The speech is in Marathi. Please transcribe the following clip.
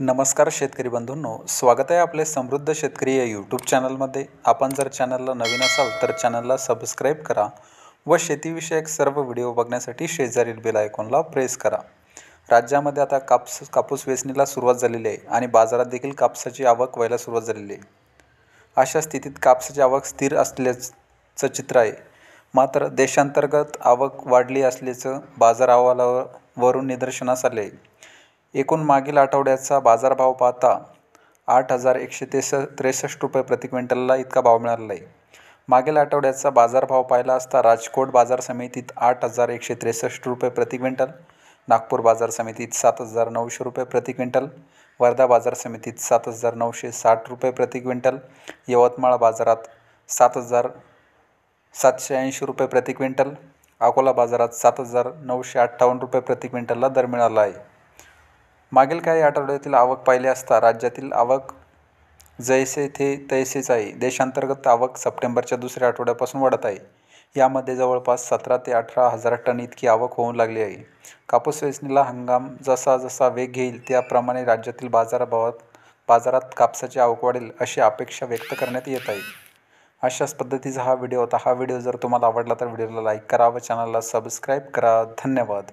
नमस्कार शेतकरी बंधूंनो, स्वागत आहे आपले समृद्ध शेतकरी या यूट्यूब चॅनलमध्ये. आपण जर चॅनलला नवीन असाल तर चॅनलला सबस्क्राईब करा व शेतीविषयक सर्व व्हिडिओ बघण्यासाठी शेजारील बेल आयकॉनला प्रेस करा. राज्यामध्ये आता कापूस वेचणीला सुरुवात झालेली आहे आणि बाजारात देखील कापसाची आवक व्हायला सुरुवात झालेली आहे. अशा स्थितीत कापसाची आवक स्थिर असल्याचं चित्र आहे. मात्र देशांतर्गत आवक वाढली असल्याचं बाजार अहवालावरून निदर्शनास आले आहे. एकूण मागील आठवड्याचा बाजारभाव पाहता 8,163 रुपये प्रति क्विंटलला इतका भाव मिळालेला आहे. मागील आठवड्याचा बाजारभाव पाहिला असता राजकोट बाजार समितीत 8,163 रुपये प्रति क्विंटल, नागपूर बाजार समितीत 7,900 रुपये प्रति क्विंटल, वर्धा बाजार समितीत 7,960 रुपये प्रति क्विंटल, यवतमाळ बाजारात 7,780 रुपये प्रति क्विंटल, अकोला बाजारात 7,958 रुपये प्रति क्विंटलला दर मिळाला आहे. मागील काही आठवड्यातील आवक पाहिली असता राज्यातील आवक जैसे थे तैसेच आहे. देशांतर्गत आवक सप्टेंबरच्या दुसऱ्या आठवड्यापासून वाढत आहे. यामध्ये जवळपास 17 ते 18 हजार टन इतकी आवक होऊ लागली आहे. कापूस वेचणीला हंगाम जसा जसा वेग घेईल त्याप्रमाणे राज्यातील बाजारात कापसाची आवक वाढेल अशी अपेक्षा व्यक्त करण्यात येत आहे. अशाच पद्धतीचा हा व्हिडिओ होता. हा व्हिडिओ जर तुम्हाला आवडला तर व्हिडिओला लाईक करा व चॅनलला सबस्क्राईब करा. धन्यवाद.